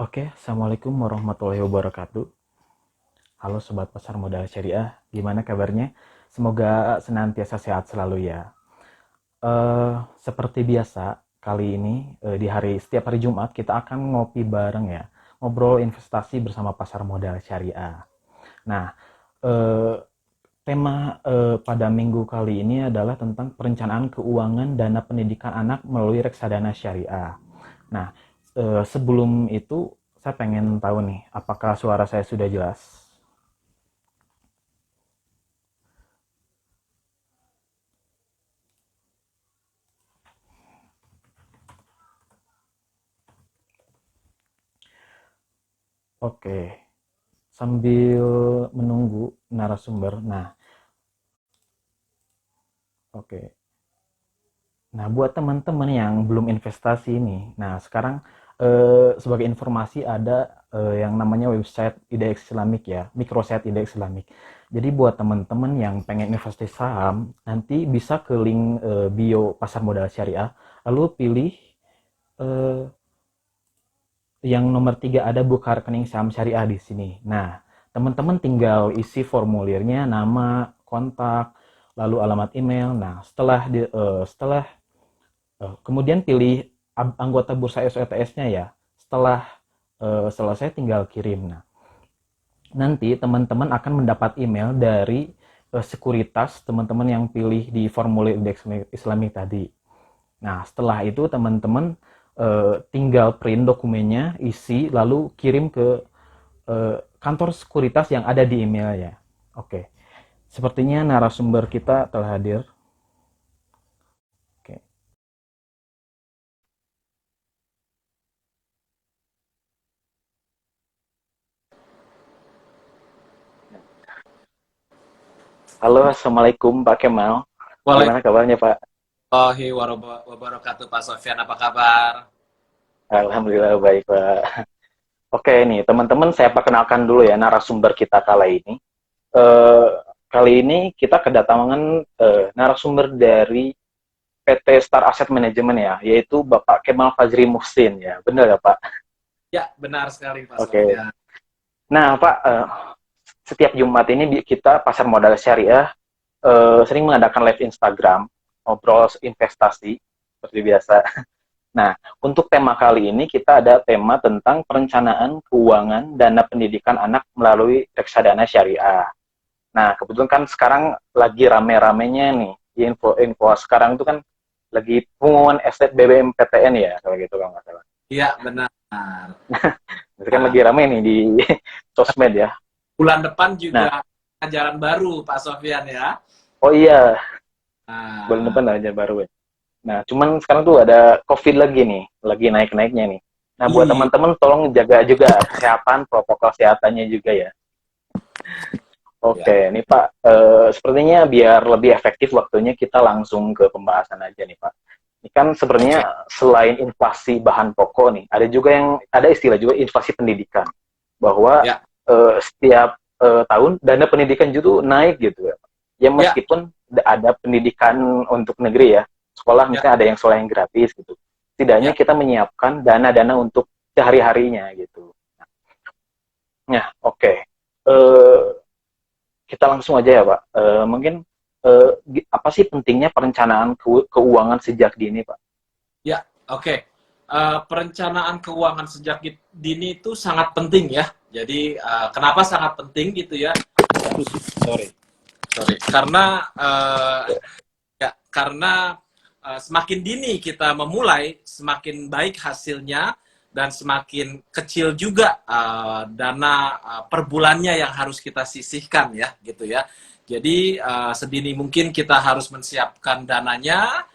Oke, Assalamualaikum warahmatullahi wabarakatuh. Halo Sobat Pasar Modal Syariah, gimana kabarnya? Semoga senantiasa sehat selalu ya. Seperti biasa, kali ini setiap hari Jumat kita akan ngopi bareng ya, ngobrol investasi bersama Pasar Modal Syariah. Nah, eh, tema pada minggu kali ini adalah tentang perencanaan keuangan dana pendidikan anak melalui reksadana syariah. Nah, sebelum itu saya pengen tahu nih, apakah suara saya sudah jelas? Oke, sambil menunggu narasumber. Nah, oke. Nah, buat teman-teman yang belum investasi ini, nah sekarang sebagai informasi ada yang namanya website IDX Islamik ya, microsite IDX Islamik. Jadi buat teman-teman yang pengen investasi saham, nanti bisa ke link bio Pasar Modal Syariah, lalu pilih eh, yang nomor 3 ada buka rekening saham syariah di sini. Nah, teman-teman tinggal isi formulirnya, nama, kontak, lalu alamat email. Nah, kemudian pilih anggota bursa SOTS-nya ya. Setelah selesai tinggal kirim. Nah, nanti teman-teman akan mendapat email dari sekuritas teman-teman yang pilih di formulir indeks Islamik tadi. Nah, setelah itu teman-teman tinggal print dokumennya, isi, lalu kirim ke kantor sekuritas yang ada di email ya. Oke, sepertinya narasumber kita telah hadir. Oke. Halo, Assalamualaikum Pak Kemal. Gimana kabarnya Pak? Waalaikumsalam wabarakatuh, Pak Sofyan, apa kabar? Alhamdulillah baik Pak. Oke nih teman-teman, saya perkenalkan dulu ya narasumber kita kali ini. Eh, Kali ini kita kedatangan narasumber dari PT Star Asset Management ya, yaitu Bapak Kemal Fajri Muhsin ya. Benar ya Pak? Ya, benar sekali, Pak Oke. Sofyan. Nah Pak, setiap Jumat ini kita Pasar Modal Syariah sering mengadakan live Instagram, ngobrol investasi seperti biasa. Nah, untuk tema kali ini kita ada tema tentang perencanaan keuangan dana pendidikan anak melalui reksadana syariah. Nah, kebetulan kan sekarang lagi rame-ramenya nih, info-info sekarang itu kan lagi pengumuman estate BBM PTN ya, kalau gitu kalau nggak salah. Iya, benar. Itu kan Nah, lagi rame nih di sosmed ya. bulan depan Nah, juga ajaran baru, Pak Sofyan ya. oh iya, bulan Nah, depan ada aja baru ya. Nah, cuman sekarang tuh ada COVID lagi nih, lagi naik-naiknya nih. Nah, buat iya, teman-teman tolong jaga juga kesehatan, protokol kesehatannya juga ya. ya, Oke, nih Pak, sepertinya biar lebih efektif waktunya kita langsung ke pembahasan aja nih Pak. Ini kan oke. sebenarnya selain inflasi bahan pokok nih, ada istilah juga inflasi pendidikan, bahwa Ya, setiap tahun dana pendidikan juga naik gitu ya. Ya ya, meskipun ada pendidikan untuk negeri ya, sekolah ya, misalnya ada yang sekolah yang gratis gitu. Setidaknya ya. kita menyiapkan dana-dana untuk sehari-harinya gitu. Nah, oke. Eh, kita langsung aja ya Pak. Mungkin apa sih pentingnya perencanaan keuangan sejak dini Pak? Ya, oke. Perencanaan keuangan sejak dini itu sangat penting ya. Jadi, kenapa sangat penting gitu ya? Sorry, sorry. Karena semakin dini kita memulai, semakin baik hasilnya dan semakin kecil juga dana per bulannya yang harus kita sisihkan ya, gitu ya. Jadi sedini mungkin kita harus mensiapkan dananya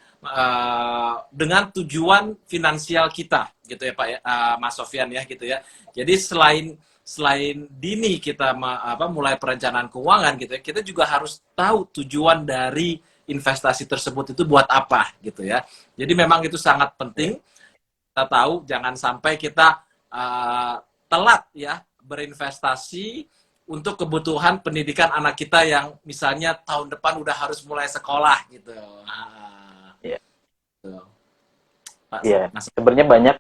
dengan tujuan finansial kita, gitu ya Pak ya, Mas Sofyan ya, gitu ya. Jadi selain dini kita mulai perencanaan keuangan gitu ya, kita juga harus tahu tujuan dari investasi tersebut itu buat apa gitu ya. Jadi memang itu sangat penting kita tahu, jangan sampai kita telat ya berinvestasi untuk kebutuhan pendidikan anak kita yang misalnya tahun depan udah harus mulai sekolah gitu. Ya, Gitu. Pak Iya, Mas. sebenarnya banyak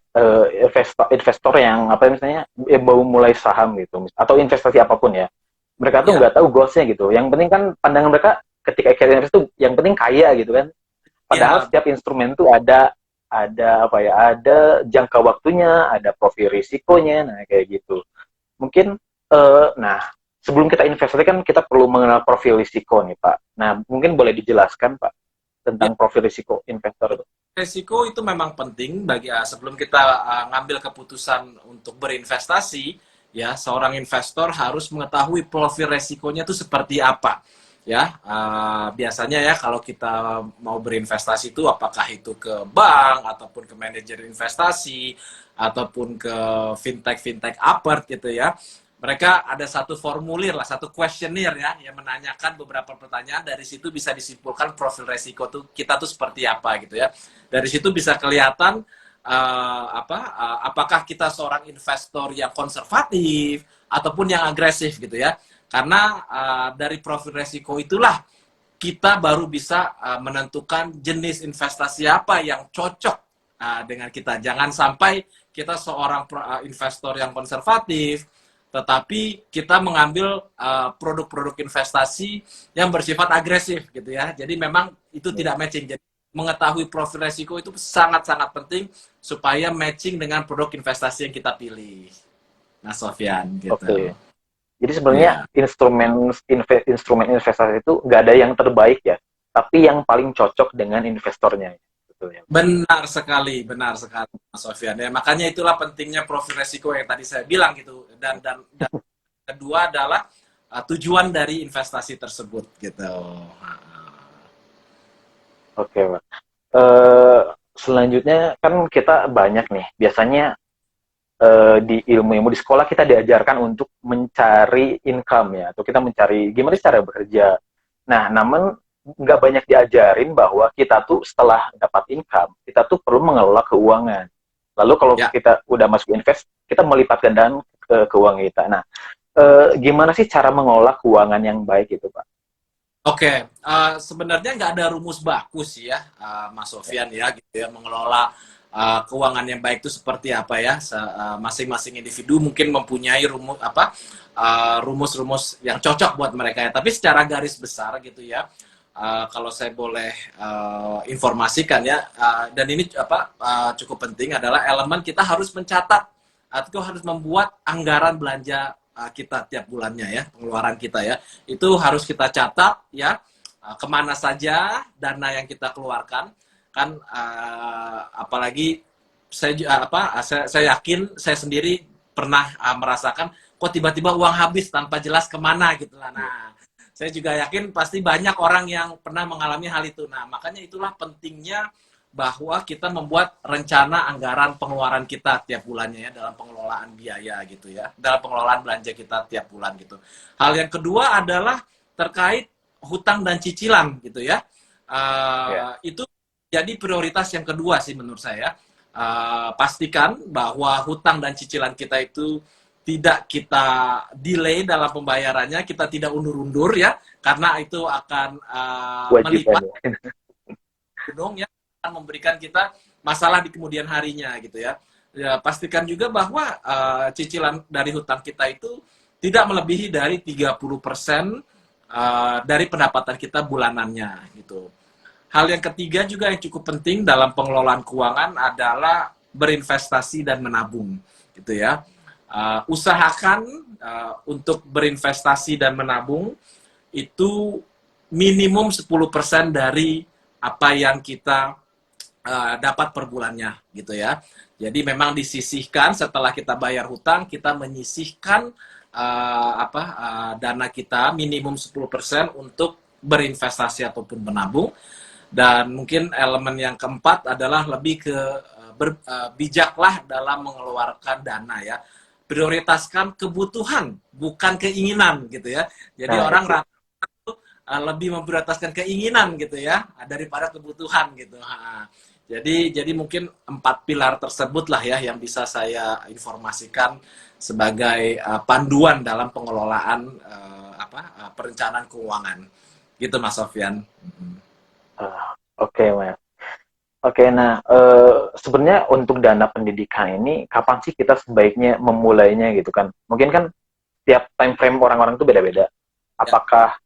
investor, investor yang apa misalnya baru mulai saham gitu, atau investasi apapun ya. Mereka tuh Ya, nggak tahu goalsnya gitu. Yang penting kan pandangan mereka ketika invest tuh yang penting kaya gitu kan. Padahal ya, setiap instrumen tuh ada apa ya, ada jangka waktunya, ada profil risikonya, nah kayak gitu. Mungkin nah sebelum kita investasi kan kita perlu mengenal profil risiko nih Pak. Nah mungkin boleh dijelaskan Pak ya. tentang profil risiko investor itu. Resiko itu memang penting bagi sebelum kita ngambil keputusan untuk berinvestasi, ya seorang investor harus mengetahui profil resikonya itu seperti apa. Ya, biasanya ya kalau kita mau berinvestasi itu apakah itu ke bank ataupun ke manajer investasi ataupun ke fintech apart gitu ya. Mereka ada satu formulir lah, satu kuesioner ya, yang menanyakan beberapa pertanyaan. Dari situ bisa disimpulkan profil resiko tuh kita tuh seperti apa gitu ya. Dari situ bisa kelihatan apakah kita seorang investor yang konservatif ataupun yang agresif gitu ya. Karena dari profil resiko itulah kita baru bisa menentukan jenis investasi apa yang cocok dengan kita. Jangan sampai kita seorang investor yang konservatif, tetapi kita mengambil produk-produk investasi yang bersifat agresif gitu ya. Jadi memang itu tidak matching. Jadi mengetahui profil resiko itu sangat-sangat penting supaya matching dengan produk investasi yang kita pilih. Nah, Sofyan gitu. Oke. Jadi sebenarnya Iya. instrumen investasi itu nggak ada yang terbaik ya, tapi yang paling cocok dengan investornya. Betul ya. Benar sekali, Mas Sofyan. Ya, makanya itulah pentingnya profil resiko yang tadi saya bilang gitu. Dan kedua adalah tujuan dari investasi tersebut gitu. Oke, Pak. Selanjutnya kan kita banyak nih, biasanya di ilmu-ilmu di sekolah kita diajarkan untuk mencari income ya, atau kita mencari gimana sih cara bekerja. Nah, namun nggak banyak diajarin bahwa kita tuh setelah dapat income, kita tuh perlu mengelola keuangan. Lalu kalau Ya, kita udah masuk invest, kita melipat gandakan ke keuangan kita. Nah, gimana sih cara mengelola keuangan yang baik itu, Pak? oke. Sebenarnya nggak ada rumus baku sih ya, Mas Sofyan ya, gitu ya, mengelola keuangan yang baik itu seperti apa ya. Masing-masing individu mungkin mempunyai rumus-rumus yang cocok buat mereka ya. Tapi secara garis besar gitu ya, kalau saya boleh informasikan ya, dan ini cukup penting adalah elemen kita harus mencatat atau harus membuat anggaran belanja kita tiap bulannya ya, pengeluaran kita ya, itu harus kita catat ya, kemana saja dana yang kita keluarkan kan, apalagi saya yakin saya sendiri pernah merasakan kok tiba-tiba uang habis tanpa jelas kemana gitu lah. Nah, saya juga yakin pasti banyak orang yang pernah mengalami hal itu. Nah, makanya itulah pentingnya bahwa kita membuat rencana anggaran pengeluaran kita tiap bulannya ya, dalam pengelolaan biaya gitu ya, dalam pengelolaan belanja kita tiap bulan gitu. Hal yang kedua adalah terkait hutang dan cicilan gitu ya. Ya. Itu jadi prioritas yang kedua sih menurut saya. Pastikan bahwa hutang dan cicilan kita itu tidak kita delay dalam pembayarannya, kita tidak undur-undur ya, karena itu akan Kewajiban melipat ya. gunung ya, akan memberikan kita masalah di kemudian harinya gitu ya. Ya, pastikan juga bahwa cicilan dari hutang kita itu tidak melebihi dari 30% dari pendapatan kita bulanannya gitu. Hal yang ketiga juga yang cukup penting dalam pengelolaan keuangan adalah berinvestasi dan menabung gitu ya. Usahakan untuk berinvestasi dan menabung itu minimum 10% dari apa yang kita dapat per bulannya gitu ya. Jadi memang disisihkan setelah kita bayar hutang, kita menyisihkan dana kita minimum 10% untuk berinvestasi ataupun menabung. Dan mungkin elemen yang keempat adalah lebih ke bijaklah dalam mengeluarkan dana ya. Prioritaskan kebutuhan bukan keinginan gitu ya. Jadi Nah, orang itu. rata lebih memprioritaskan keinginan gitu ya daripada kebutuhan gitu. Jadi mungkin 4 pilar tersebut lah ya yang bisa saya informasikan sebagai panduan dalam pengelolaan perencanaan keuangan gitu Mas Sofyan. Oke, Mas. Oke, nah sebenarnya untuk dana pendidikan ini kapan sih kita sebaiknya memulainya gitu kan? Mungkin kan tiap time frame orang-orang itu beda-beda. Ya, Apakah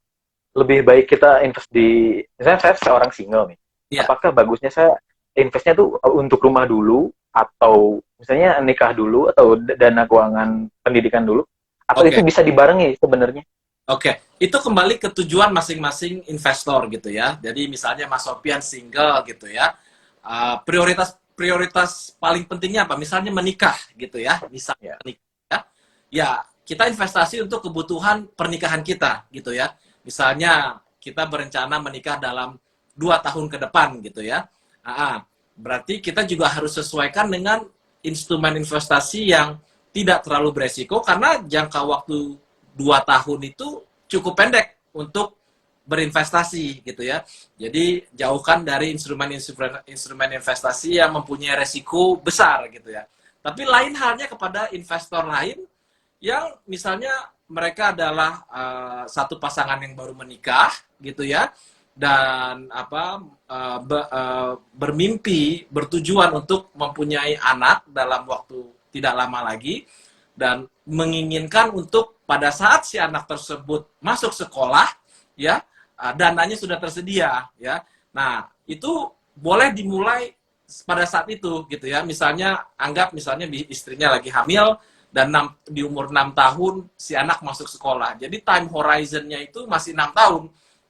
lebih baik kita invest di, misalnya saya seorang single nih, ya. apakah bagusnya saya investnya tuh untuk rumah dulu, atau misalnya nikah dulu, atau dana keuangan pendidikan dulu, atau itu Oke. bisa dibarengi sebenarnya? Oke, itu kembali ke tujuan masing-masing investor gitu ya. Jadi misalnya Mas Sofian single gitu ya. Prioritas prioritas paling pentingnya apa? Misalnya menikah gitu ya. Misalnya Ya. menikah ya. Ya, kita investasi untuk kebutuhan pernikahan kita gitu ya. Misalnya kita berencana menikah dalam 2 tahun ke depan gitu ya. Berarti kita juga harus sesuaikan dengan instrumen investasi yang tidak terlalu beresiko karena jangka waktu 2 tahun itu cukup pendek untuk berinvestasi gitu ya. Jadi jauhkan dari instrumen investasi yang mempunyai resiko besar gitu ya. Tapi lain halnya kepada investor lain yang misalnya mereka adalah satu pasangan yang baru menikah gitu ya dan bermimpi bertujuan untuk mempunyai anak dalam waktu tidak lama lagi dan menginginkan untuk pada saat si anak tersebut masuk sekolah ya dananya sudah tersedia ya. Nah, itu boleh dimulai pada saat itu gitu ya. Misalnya anggap misalnya istrinya lagi hamil dan di umur 6 tahun si anak masuk sekolah. Jadi time horizon-nya itu masih 6 tahun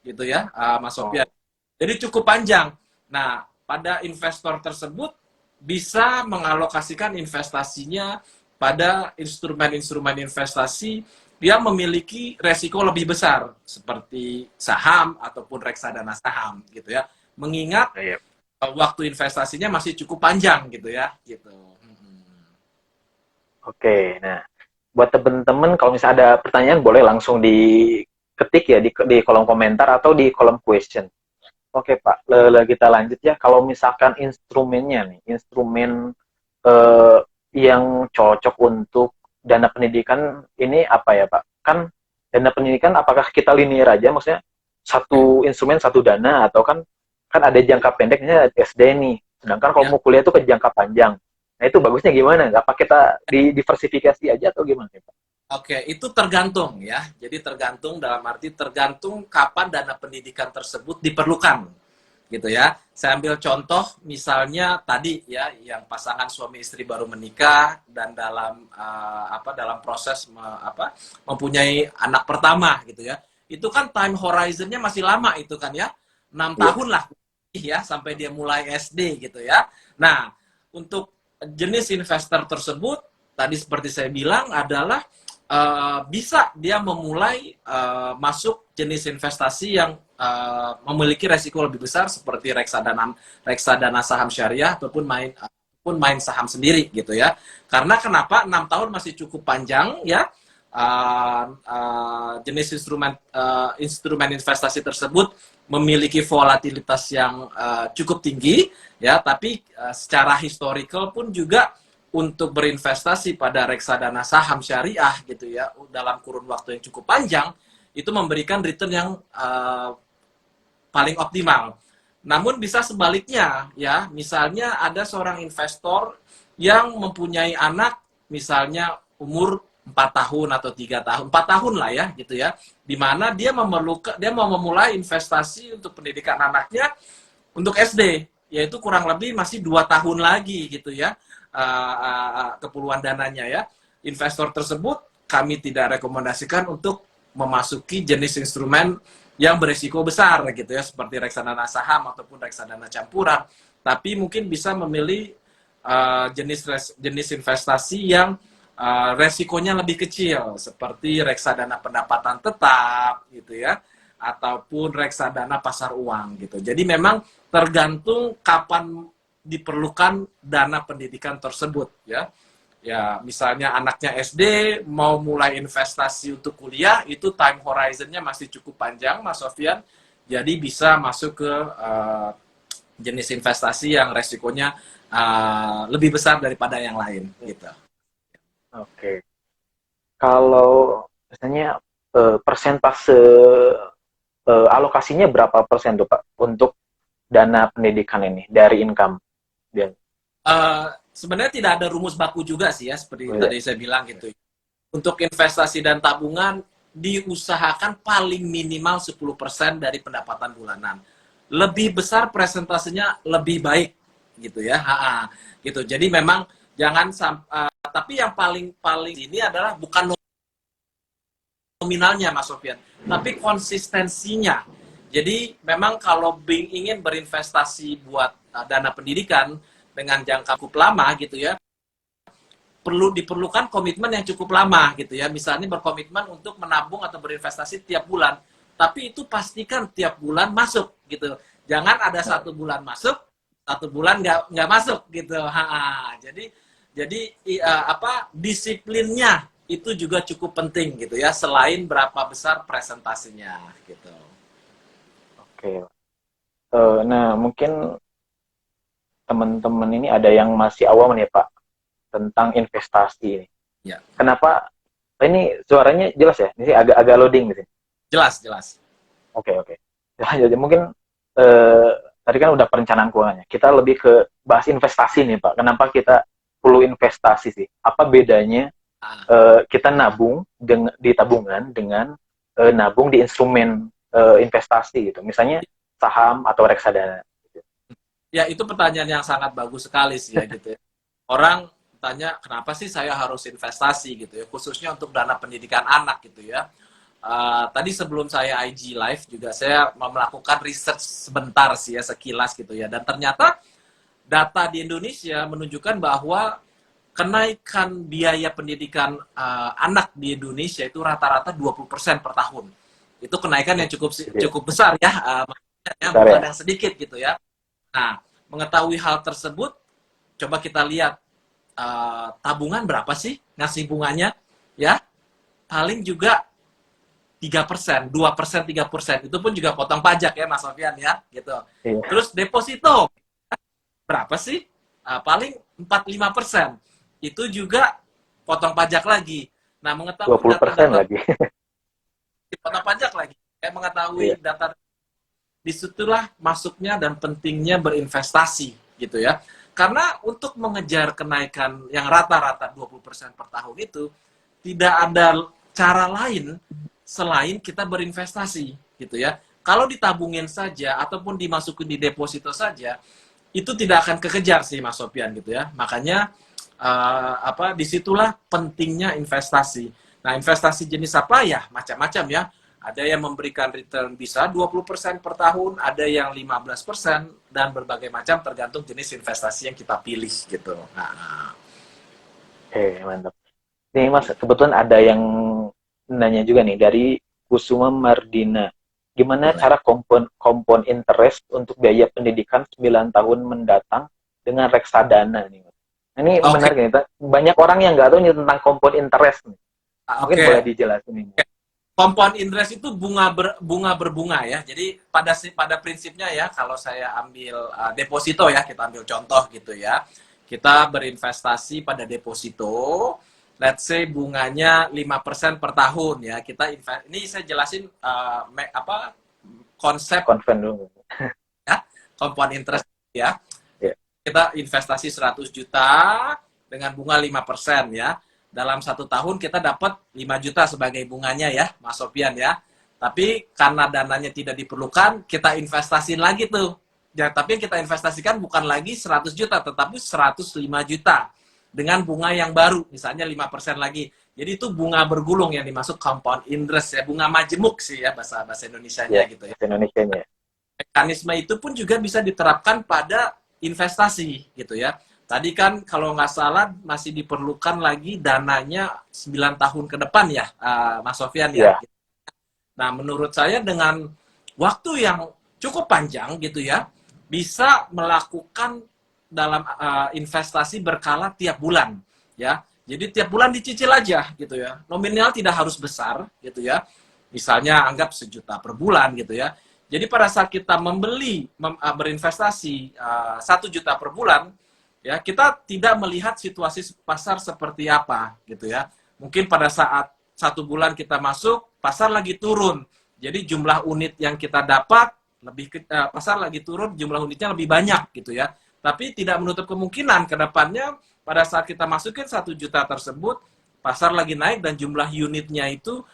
gitu ya, Mas Sofian. Oh, Jadi cukup panjang. Nah, pada investor tersebut bisa mengalokasikan investasinya pada instrumen-instrumen investasi yang memiliki resiko lebih besar seperti saham ataupun reksadana saham gitu ya. Mengingat iya. waktu investasinya masih cukup panjang gitu ya, gitu. Oke, nah buat temen-temen kalau misalnya ada pertanyaan boleh langsung diketik ya di kolom komentar atau di kolom question. Oke Pak, kita lanjut ya. Kalau misalkan instrumennya nih, instrumen eh, yang cocok untuk dana pendidikan ini apa ya Pak? Kan dana pendidikan apakah kita linear aja, maksudnya Oke. satu instrumen satu dana, atau kan kan ada jangka pendeknya SD nih. Sedangkan kalau Ya. mau kuliah itu ke jangka panjang. Nah itu bagusnya gimana? Apa kita diversifikasi aja atau gimana Pak? Oke, itu tergantung ya. Jadi tergantung dalam arti tergantung kapan dana pendidikan tersebut diperlukan, gitu ya. Saya ambil contoh misalnya tadi ya, yang pasangan suami istri baru menikah dan dalam dalam proses mempunyai anak pertama, gitu ya. Itu kan time horizon-nya masih lama itu kan ya, 6 tahun Iya. lah ya sampai dia mulai SD gitu ya. Nah, untuk jenis investor tersebut tadi seperti saya bilang adalah bisa dia memulai masuk jenis investasi yang memiliki resiko lebih besar seperti reksadana saham syariah ataupun main saham sendiri gitu ya. Karena kenapa 6 tahun masih cukup panjang ya. Jenis instrumen investasi tersebut memiliki volatilitas yang cukup tinggi ya, tapi secara historical pun juga untuk berinvestasi pada reksadana saham syariah gitu ya dalam kurun waktu yang cukup panjang itu memberikan return yang paling optimal. Namun bisa sebaliknya ya, misalnya ada seorang investor yang mempunyai anak misalnya umur 4 tahun atau 3 tahun, 4 tahun lah ya gitu ya, di mana dia mau memulai investasi untuk pendidikan anaknya untuk SD, yaitu kurang lebih masih 2 tahun lagi gitu ya, kepuluhan dananya ya. Investor tersebut kami tidak rekomendasikan untuk memasuki jenis instrumen yang berisiko besar gitu ya, seperti reksadana saham ataupun reksadana campuran. Tapi mungkin bisa memilih jenis investasi yang resikonya lebih kecil, seperti reksadana pendapatan tetap gitu ya, ataupun reksadana pasar uang gitu. Jadi memang tergantung kapan diperlukan dana pendidikan tersebut ya. Ya, misalnya anaknya SD mau mulai investasi untuk kuliah, itu time horizon-nya masih cukup panjang, Mas Sofian. Jadi bisa masuk ke jenis investasi yang resikonya lebih besar daripada yang lain gitu. Oke. Kalau misalnya persentase alokasinya berapa persen tuh Pak untuk dana pendidikan ini dari income dia? Sebenarnya tidak ada rumus baku juga sih ya, seperti Oh, ya. tadi saya bilang gitu. Untuk investasi dan tabungan diusahakan paling minimal 10% dari pendapatan bulanan. Lebih besar presentasinya lebih baik gitu ya. Gitu. Jadi memang jangan tapi yang paling ini adalah bukan nominalnya Mas Sofian, tapi konsistensinya. Jadi memang kalau ingin berinvestasi buat dana pendidikan dengan jangka cukup lama gitu ya, diperlukan komitmen yang cukup lama gitu ya. Misalnya berkomitmen untuk menabung atau berinvestasi tiap bulan, tapi itu pastikan tiap bulan masuk gitu. Jangan ada satu bulan masuk, satu bulan nggak masuk gitu. Jadi disiplinnya itu juga cukup penting gitu ya. Selain berapa besar presentasinya gitu. Oke. Nah, mungkin teman-teman ini ada yang masih awam nih Pak tentang investasi ini. Ya. Kenapa ini suaranya jelas ya? Ini agak loading gitu. Jelas. Oke. Jadi mungkin tadi kan udah perencanaan keuangannya. Kita lebih ke bahas investasi nih Pak. Kenapa kita perlu investasi sih? Apa bedanya kita nabung di tabungan dengan nabung di instrumen investasi gitu? Misalnya saham atau reksadana. Ya, itu pertanyaan yang sangat bagus sekali sih ya gitu ya. Orang tanya, kenapa sih saya harus investasi gitu ya, khususnya untuk dana pendidikan anak gitu ya. Tadi sebelum saya IG live juga saya melakukan research sebentar sih ya, sekilas gitu ya. Dan ternyata data di Indonesia menunjukkan bahwa kenaikan biaya pendidikan anak di Indonesia itu rata-rata 20% per tahun. Itu kenaikan yang cukup besar ya, bukan yang sedikit gitu ya. Nah, mengetahui hal tersebut, coba kita lihat tabungan berapa sih ngasih bunganya, ya? Paling juga 3%, 2%, 3%. Itu pun juga potong pajak ya, Mas Sofian ya, gitu. Iya. Terus deposito berapa sih? Paling 4-5%. Itu juga potong pajak lagi. Nah, mengetahui 20% lagi. potong pajak lagi. Mengetahui data, disitulah masuknya dan pentingnya berinvestasi gitu ya. Karena untuk mengejar kenaikan yang rata-rata 20% per tahun itu tidak ada cara lain selain kita berinvestasi gitu ya. Kalau ditabungin saja ataupun dimasukin di deposito saja itu tidak akan kekejar sih Mas Sofian gitu ya. Makanya disitulah pentingnya investasi. Nah, investasi jenis apa ya? Macam-macam ya. Ada yang memberikan return bisa 20% per tahun, ada yang 15%, dan berbagai macam tergantung jenis investasi yang kita pilih gitu. Nah. Oke, mantap. Nih Mas, kebetulan ada yang nanya juga nih dari Kusuma Mardina. Gimana cara kompon interest untuk biaya pendidikan 9 tahun mendatang dengan reksadana nih? Ini menarik nih, banyak orang yang nggak tahu nih tentang kompon interest nih. Mungkin boleh dijelasin nih. Kompon interest itu bunga berbunga ya. Jadi pada prinsipnya ya, kalau saya ambil deposito ya, kita ambil contoh gitu ya. Kita berinvestasi pada deposito, let's say bunganya 5% per tahun ya. Ini saya jelasin konsep dulu. Ya, kompon interest ya. Yeah. Kita investasi 100 juta dengan bunga 5% ya. Dalam 1 tahun kita dapat 5 juta sebagai bunganya ya, Mas Sofian ya. Tapi karena dananya tidak diperlukan, kita investasiin lagi tuh. Ya, tapi yang kita investasikan bukan lagi 100 juta, tetapi 105 juta. Dengan bunga yang baru, misalnya 5% lagi. Jadi itu bunga bergulung yang dimaksud compound interest ya, bunga majemuk sih ya bahasa Indonesianya gitu ya. Indonesianya. Mekanisme itu pun juga bisa diterapkan pada investasi gitu ya. Tadi kan kalau nggak salah masih diperlukan lagi dananya 9 tahun ke depan ya, Mas Sofian ya. Nah, menurut saya dengan waktu yang cukup panjang gitu ya, bisa melakukan dalam investasi berkala tiap bulan ya. Jadi tiap bulan dicicil aja gitu ya. Nominal tidak harus besar gitu ya. Misalnya anggap 1 juta per bulan gitu ya. Jadi pada saat kita berinvestasi 1 juta per bulan, ya kita tidak melihat situasi pasar seperti apa gitu ya. Mungkin pada saat 1 bulan kita masuk, pasar lagi turun. Jadi jumlah unit yang kita dapat pasar lagi turun, jumlah unitnya lebih banyak gitu ya. Tapi tidak menutup kemungkinan ke depannya pada saat kita masukin 1 juta tersebut, pasar lagi naik dan jumlah unitnya itu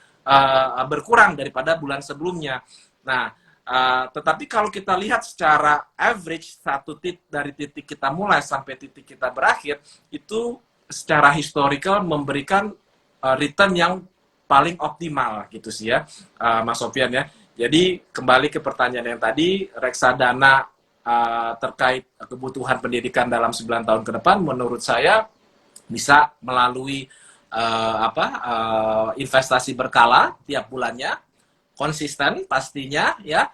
berkurang daripada bulan sebelumnya. Nah, tetapi kalau kita lihat secara average dari titik kita mulai sampai titik kita berakhir, itu secara historical memberikan return yang paling optimal gitu sih ya, Mas Sofian ya. Jadi kembali ke pertanyaan yang tadi, reksadana terkait kebutuhan pendidikan dalam 9 tahun ke depan, menurut saya bisa melalui investasi berkala tiap bulannya, konsisten pastinya ya,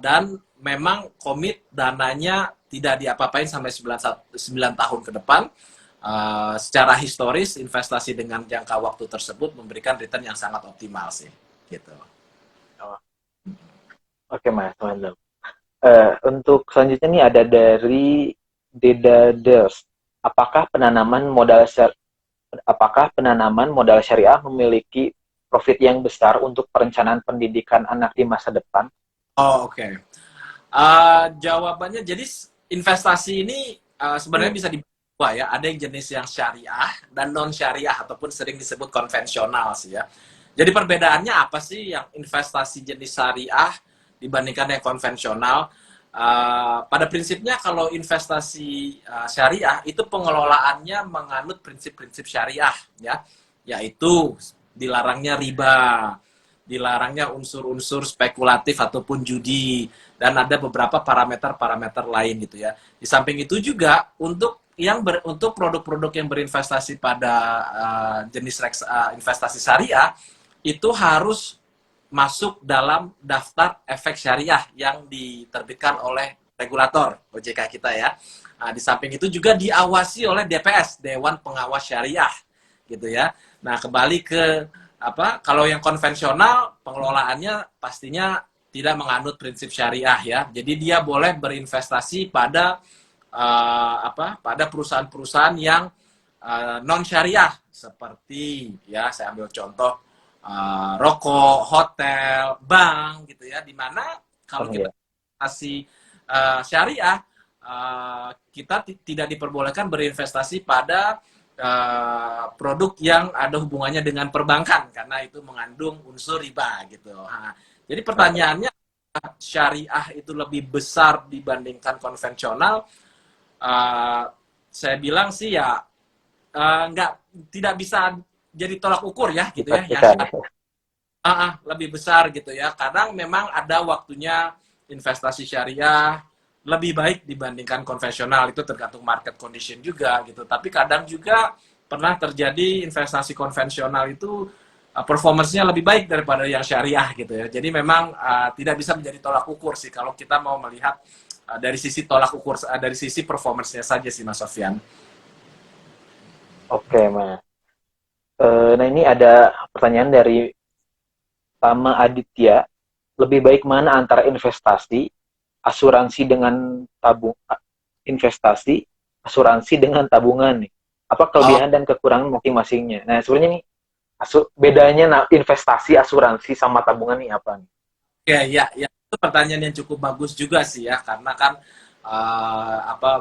dan memang komit dananya tidak diapa-apain sampai 9 tahun ke depan. Secara historis investasi dengan jangka waktu tersebut memberikan return yang sangat optimal sih gitu. Oh, oke Mas, mantap. Untuk selanjutnya nih ada dari Deda Dels. Apakah penanaman modal syariah memiliki profit yang besar untuk perencanaan pendidikan anak di masa depan? Oh, oke. Jawabannya jadi investasi ini sebenarnya bisa dibagi dua ya. Ada yang jenis yang syariah dan non syariah ataupun sering disebut konvensional sih ya. Jadi perbedaannya apa sih yang investasi jenis syariah dibandingkan yang konvensional? Pada prinsipnya kalau investasi syariah itu pengelolaannya menganut prinsip-prinsip syariah ya, yaitu dilarangnya riba, dilarangnya unsur-unsur spekulatif ataupun judi, dan ada beberapa parameter-parameter lain gitu ya. Di samping itu juga untuk produk-produk yang berinvestasi pada jenis investasi syariah itu harus masuk dalam daftar efek syariah yang diterbitkan oleh regulator OJK kita ya. Di samping itu juga diawasi oleh DPS, Dewan Pengawas Syariah gitu ya. Nah, kembali ke kalau yang konvensional pengelolaannya pastinya tidak menganut prinsip syariah ya. Jadi dia boleh berinvestasi pada pada perusahaan-perusahaan yang non syariah seperti ya saya ambil contoh rokok, hotel, bank gitu ya, di mana kalau kita investasi syariah kita tidak diperbolehkan berinvestasi pada produk yang ada hubungannya dengan perbankan karena itu mengandung unsur riba gitu. Nah, jadi pertanyaannya syariah itu lebih besar dibandingkan konvensional? Saya bilang sih ya tidak bisa jadi tolak ukur ya gitu ya. Yang lebih besar gitu ya. Kadang memang ada waktunya investasi syariah lebih baik dibandingkan konvensional, itu tergantung market condition juga gitu. Tapi kadang juga pernah terjadi investasi konvensional itu performance-nya lebih baik daripada yang syariah gitu ya. Jadi memang tidak bisa menjadi tolak ukur sih kalau kita mau melihat dari sisi tolak ukur, dari sisi performance-nya saja sih Mas Sofyan. Oke Mas. Nah ini ada pertanyaan dari Tama Aditya. Lebih baik mana antara asuransi dengan tabungan nih? Apa kelebihan dan kekurangan masing-masingnya? Nah sebenarnya nih bedanya investasi, asuransi sama tabungan nih apa nih? Ya, itu pertanyaan yang cukup bagus juga sih ya, karena kan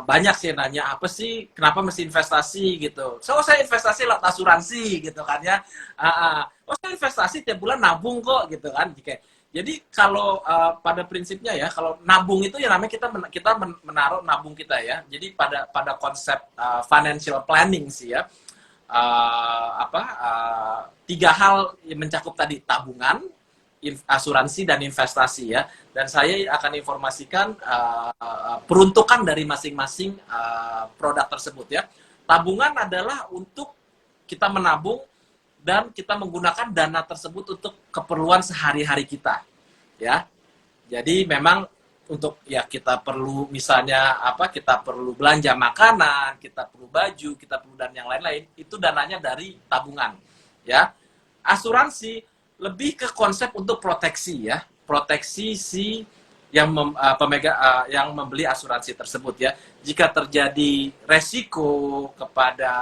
banyak sih nanya apa sih kenapa mesti investasi gitu. Saya investasi lewat asuransi gitu kan ya. Saya investasi tiap bulan nabung kok gitu kan. Jadi kalau pada prinsipnya ya, kalau nabung itu ya namanya kita menaruh nabung kita ya. Jadi pada konsep financial planning sih ya. Tiga hal yang mencakup tadi: tabungan, asuransi, dan investasi ya. Dan saya akan informasikan peruntukan dari masing-masing produk tersebut ya. Tabungan adalah untuk kita menabung dan kita menggunakan dana tersebut untuk keperluan sehari-hari kita ya. Jadi memang untuk ya kita perlu misalnya kita perlu belanja makanan, kita perlu baju, kita perlu dan yang lain-lain, itu dananya dari tabungan ya. Asuransi lebih ke konsep untuk proteksi ya, proteksi si yang yang membeli asuransi tersebut ya. Jika terjadi resiko kepada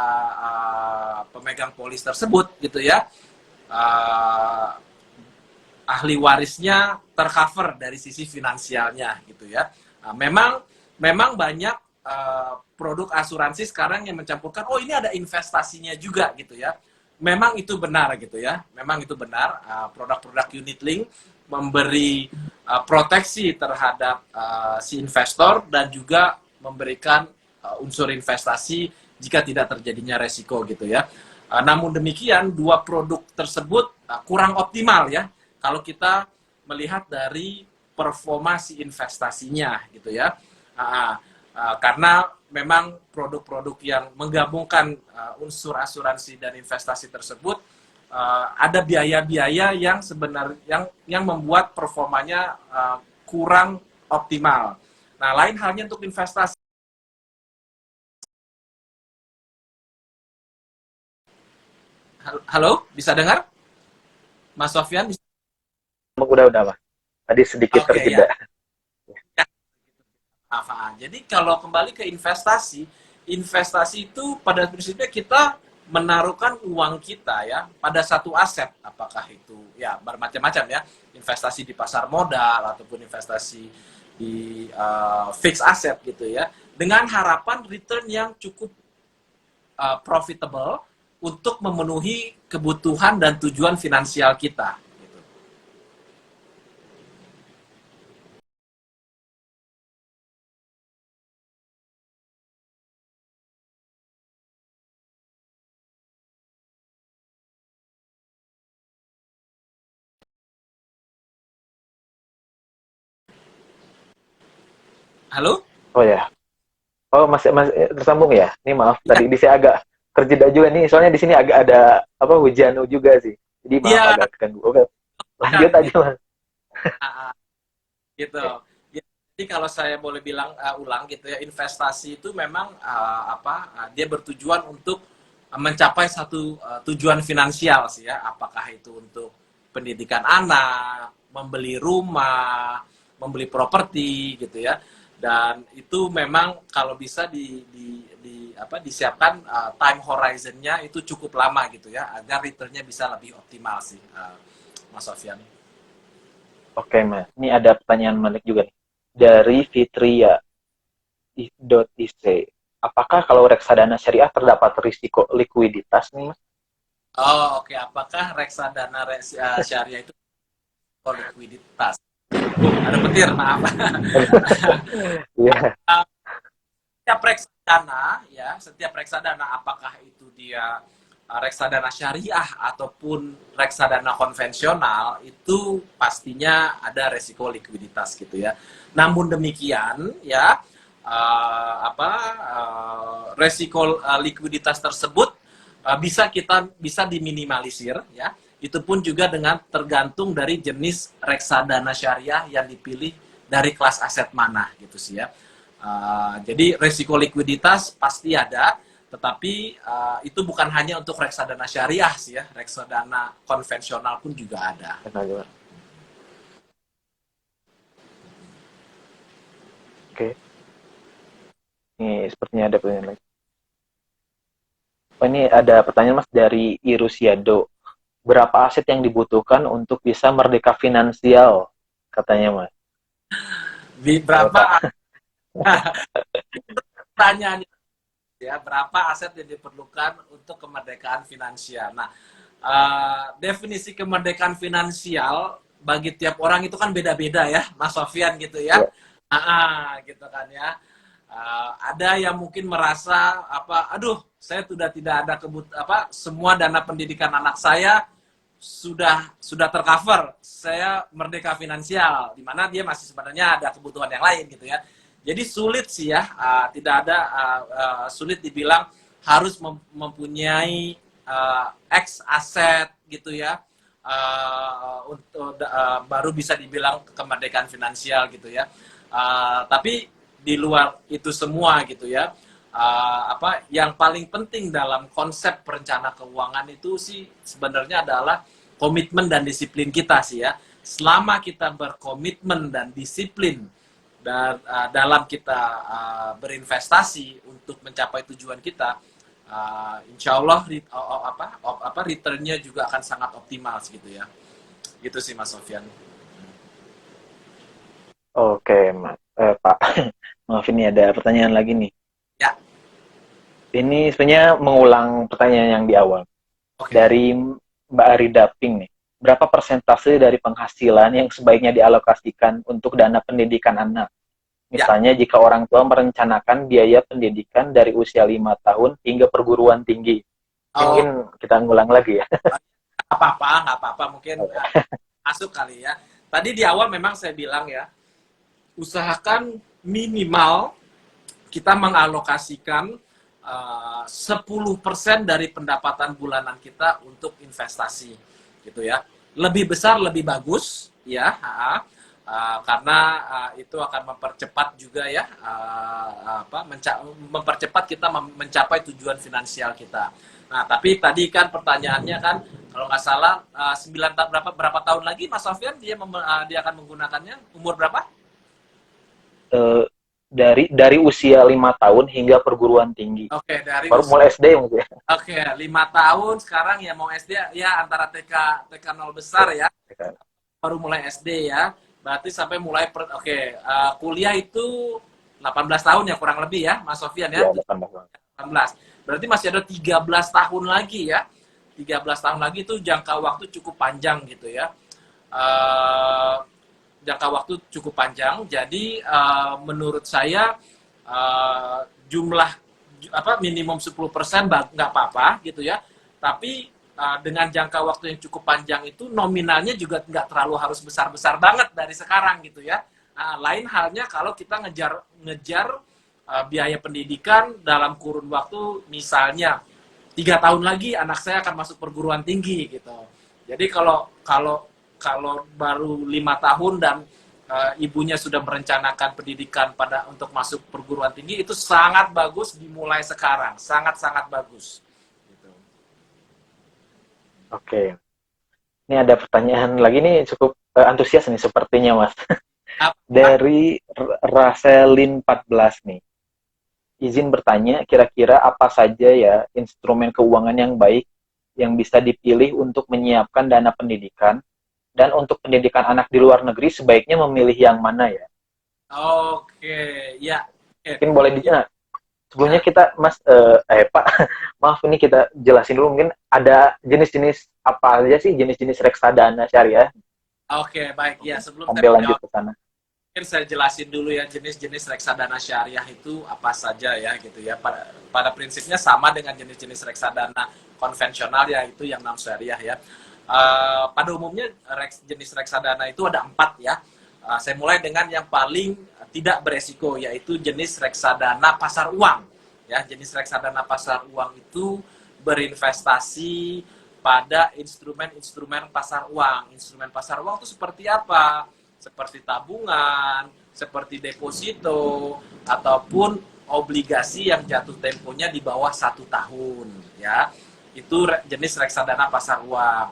pemegang polis tersebut gitu ya, ahli warisnya tercover dari sisi finansialnya gitu ya. Memang banyak produk asuransi sekarang yang mencampurkan, oh ini ada investasinya juga gitu ya. Memang itu benar gitu ya. Memang itu benar. Produk-produk unit link memberi proteksi terhadap si investor dan juga memberikan unsur investasi jika tidak terjadinya resiko gitu ya. Namun demikian, dua produk tersebut kurang optimal ya kalau kita melihat dari performa si investasinya gitu ya. Karena memang produk-produk yang menggabungkan unsur asuransi dan investasi tersebut ada biaya-biaya yang sebenarnya yang membuat performanya kurang optimal. Nah, lain halnya untuk investasi. Halo, bisa dengar? Mas Sofyan? Udah Mas. Tadi sedikit Oke, ya. terjeda. Jadi kalau kembali ke investasi, investasi itu pada prinsipnya kita menaruhkan uang kita ya pada satu aset, apakah itu ya bermacam-macam ya, investasi di pasar modal ataupun investasi di fixed asset gitu ya, dengan harapan return yang cukup profitable untuk memenuhi kebutuhan dan tujuan finansial kita. Gitu. Halo? Oh ya. Oh masih tersambung ya. Ini maaf Ya, tadi di saya agak terjeda juga nih. Soalnya di sini agak ada apa hujan juga sih. Jadi maaf ya, agak terganggu. Oke, lanjut kan, aja gitu. Mas. Gitu. Oke. Ya, jadi kalau saya boleh bilang ulang gitu ya, investasi itu memang dia bertujuan untuk mencapai satu tujuan finansial sih ya, apakah itu untuk pendidikan anak, membeli rumah, membeli properti gitu ya. Dan itu memang kalau bisa disiapkan time horizon-nya itu cukup lama gitu ya, agar return-nya bisa lebih optimal sih, Mas Sofyan. Oke Mas. Ini ada pertanyaan menarik juga nih. Dari Fitria .ic. Apakah kalau reksadana syariah terdapat risiko likuiditas nih Mas? Oh, oke. Apakah reksadana syariah itu likuiditas? Ada petir, maaf. Iya. Setiap reksadana, ya, setiap reksadana, apakah itu dia reksadana syariah ataupun reksadana konvensional, itu pastinya ada resiko likuiditas gitu ya. Namun demikian, ya, resiko likuiditas tersebut bisa diminimalisir ya. Itu pun juga dengan tergantung dari jenis reksadana syariah yang dipilih dari kelas aset mana gitu sih ya. Jadi resiko likuiditas pasti ada, tetapi itu bukan hanya untuk reksadana syariah sih ya, reksadana konvensional pun juga ada. Oke. Ini sepertinya ada pertanyaan lagi. Oh, ini ada pertanyaan Mas dari Irusiado. Berapa aset yang dibutuhkan untuk bisa merdeka finansial? Katanya Mas. Berapa Pak. pertanyaannya ya, berapa aset yang diperlukan untuk kemerdekaan finansial? Nah, definisi kemerdekaan finansial bagi tiap orang itu kan beda-beda ya, Mas Sofian gitu ya. Ya. Gitu kan ya. Ada yang mungkin merasa aduh, saya sudah tidak ada semua dana pendidikan anak saya sudah tercover, saya merdeka finansial, di mana dia masih sebenarnya ada kebutuhan yang lain gitu ya. Jadi sulit sih ya, tidak ada sulit dibilang harus mempunyai X aset gitu ya, untuk baru bisa dibilang kemerdekaan finansial gitu ya. Tapi di luar itu semua gitu ya, yang paling penting dalam konsep perencana keuangan itu sih sebenarnya adalah komitmen dan disiplin kita sih ya. Selama kita berkomitmen dan disiplin dalam kita berinvestasi untuk mencapai tujuan kita, insya Allah returnnya juga akan sangat optimal gitu ya. Gitu sih Mas Sofyan. Oke, Mas. Pak. Maaf ini ada pertanyaan lagi nih. Ya, Ini sebenarnya mengulang pertanyaan yang di awal. oke. Dari Mbak Ari Daping nih. Berapa persentase dari penghasilan yang sebaiknya dialokasikan untuk dana pendidikan anak? Ya. Misalnya jika orang tua merencanakan biaya pendidikan dari usia 5 tahun hingga perguruan tinggi. Ini Oh, mungkin kita ngulang lagi ya. nggak apa-apa. Mungkin masuk kali ya. Tadi di awal memang saya bilang ya, usahakan minimal kita mengalokasikan 10% dari pendapatan bulanan kita untuk investasi gitu ya. Lebih besar lebih bagus ya, karena itu akan mempercepat juga ya, mempercepat kita mencapai tujuan finansial kita. Nah, tapi tadi kan pertanyaannya kan kalau nggak salah 9 berapa tahun lagi Mas Sofyan dia akan menggunakannya, umur berapa? Eh, dari usia 5 tahun hingga perguruan tinggi. Oke, dari Baru usia. mulai SD mungkin. Oke, 5 tahun sekarang ya mau SD ya antara TK 0 besar ya, baru mulai SD ya. Berarti sampai mulai oke, kuliah itu 18 tahun ya kurang lebih ya, Mas Sofyan ya. Ya, 18. 18. Berarti masih ada 13 tahun lagi ya. 13 tahun lagi itu jangka waktu cukup panjang gitu ya. Eh, Jangka waktu cukup panjang. Jadi menurut saya jumlah minimum 10% nggak apa-apa gitu ya. Tapi dengan jangka waktu yang cukup panjang itu nominalnya juga nggak terlalu harus besar-besar banget dari sekarang gitu ya. Lain halnya kalau kita ngejar biaya pendidikan dalam kurun waktu misalnya 3 tahun lagi anak saya akan masuk perguruan tinggi gitu. Jadi kalau kalau kalau baru 5 tahun dan ibunya sudah merencanakan pendidikan untuk masuk perguruan tinggi itu sangat bagus dimulai sekarang, sangat bagus. Gitu. Oke. Ini ada pertanyaan lagi nih cukup antusias nih sepertinya Mas. Apa? Dari Raselin 14 nih. Izin bertanya, kira-kira apa saja ya instrumen keuangan yang baik yang bisa dipilih untuk menyiapkan dana pendidikan dan untuk pendidikan anak di luar negeri sebaiknya memilih yang mana ya? Oke, ya. Oke. Mungkin boleh dijawab. Sebelumnya Ya. kita Mas Pak, maaf ini kita jelasin dulu mungkin ada jenis-jenis apa aja sih jenis-jenis reksadana syariah? Oke, baik ya. Mungkin Sebelum saya sambil lanjut menjawab, ke sana. mungkin saya jelasin dulu ya jenis-jenis reksadana syariah itu apa saja ya gitu ya. Pada prinsipnya sama dengan jenis-jenis reksadana konvensional yaitu yang non syariah ya. Pada umumnya jenis reksadana itu ada 4 ya. Saya mulai dengan yang paling tidak beresiko yaitu jenis reksadana pasar uang. Ya, jenis reksadana pasar uang itu berinvestasi pada instrumen-instrumen pasar uang. Instrumen pasar uang itu seperti apa? Seperti tabungan, seperti deposito, ataupun obligasi yang jatuh temponya di bawah 1 tahun. Ya, itu jenis reksadana pasar uang.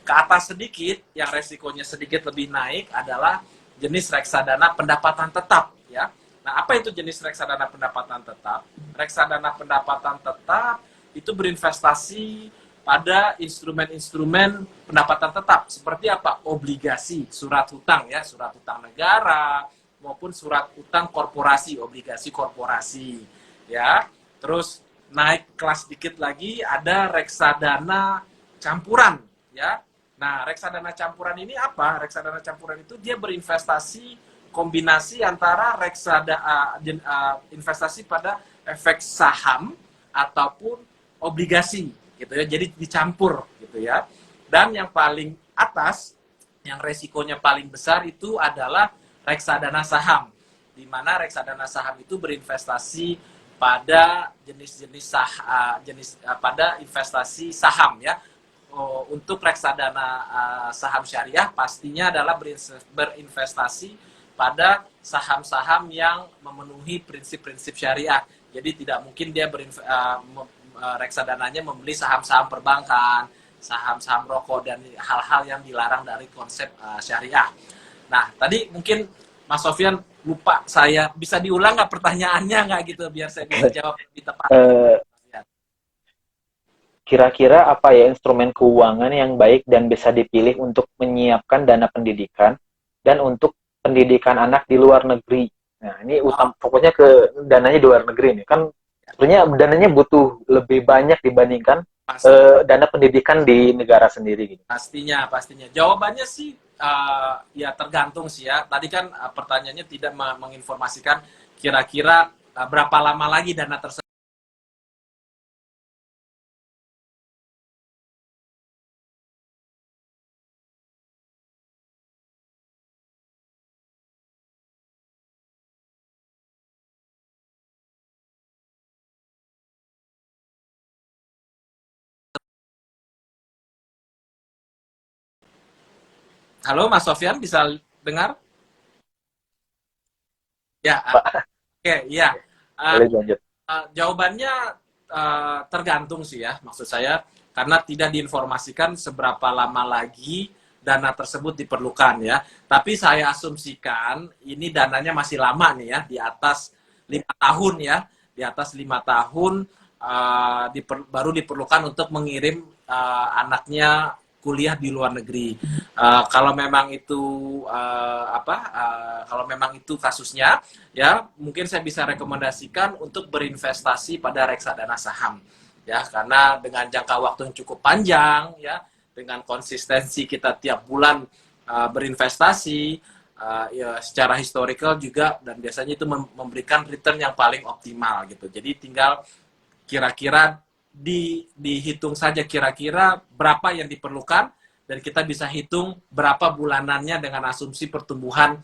Ke atas sedikit, yang resikonya sedikit lebih naik adalah jenis reksadana pendapatan tetap. Ya, nah apa itu jenis reksadana pendapatan tetap? Reksadana pendapatan tetap itu berinvestasi pada instrumen-instrumen pendapatan tetap seperti apa? Obligasi, surat hutang ya, surat hutang negara maupun surat hutang korporasi, obligasi korporasi. Ya. Terus naik kelas dikit lagi ada reksadana campuran ya. Nah, reksadana campuran ini apa? Reksadana campuran itu dia berinvestasi kombinasi antara investasi pada efek saham ataupun obligasi gitu ya. Jadi dicampur gitu ya. Dan yang paling atas yang resikonya paling besar itu adalah reksadana saham. Di mana reksadana saham itu berinvestasi pada jenis-jenis pada investasi saham ya. Untuk reksadana saham syariah pastinya adalah berinvestasi pada saham-saham yang memenuhi prinsip-prinsip syariah. Jadi tidak mungkin dia reksadananya membeli saham-saham perbankan, saham-saham rokok dan hal-hal yang dilarang dari konsep syariah. Nah, tadi mungkin Mas Sofyan lupa saya bisa diulang nggak pertanyaannya nggak gitu biar saya bisa jawab lebih tepat. Uh, kira-kira apa ya instrumen keuangan yang baik dan bisa dipilih untuk menyiapkan dana pendidikan dan untuk pendidikan anak di luar negeri. Nah, ini Oh, fokusnya ke dananya di luar negeri nih. Kan sebenarnya dananya butuh lebih banyak dibandingkan pasti. dana pendidikan di negara sendiri gitu. Pastinya, pastinya. Jawabannya sih ya tergantung sih ya. Tadi kan pertanyaannya tidak menginformasikan kira-kira berapa lama lagi dana tersebut. Halo, Mas Sofyan, bisa dengar? Ya, Pak, oke, ya. boleh lanjut. Jawabannya tergantung sih ya, maksud saya, karena tidak diinformasikan seberapa lama lagi dana tersebut diperlukan ya. Tapi saya asumsikan ini dananya masih lama nih ya, di atas 5 tahun ya, di atas 5 tahun baru diperlukan untuk mengirim anaknya kuliah di luar negeri. Kalau memang itu kalau memang itu kasusnya, ya mungkin saya bisa rekomendasikan untuk berinvestasi pada reksadana saham, ya karena dengan jangka waktu yang cukup panjang, ya dengan konsistensi kita tiap bulan berinvestasi, ya secara historical juga, dan biasanya itu memberikan return yang paling optimal gitu. Jadi tinggal kira-kira dihitung saja kira-kira berapa yang diperlukan, dan kita bisa hitung berapa bulanannya dengan asumsi pertumbuhan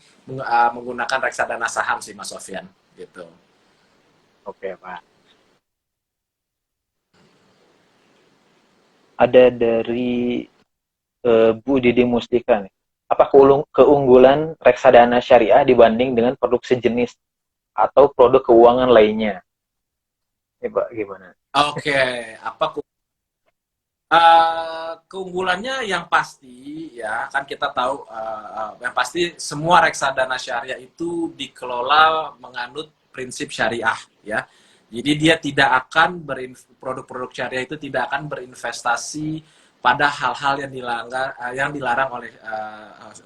menggunakan reksadana saham sih Mas Sofyan gitu. Oke, Pak. Ada dari Bu Didi Mustika nih. Apa keunggulan reksadana syariah dibanding dengan produk sejenis atau produk keuangan lainnya? Ya, Pak, gimana? Oke, apa keunggulannya yang pasti ya kan kita tahu, yang pasti semua reksadana syariah itu dikelola menganut prinsip syariah ya. Jadi dia tidak akan produk-produk syariah itu tidak akan berinvestasi pada hal-hal yang dilarang oleh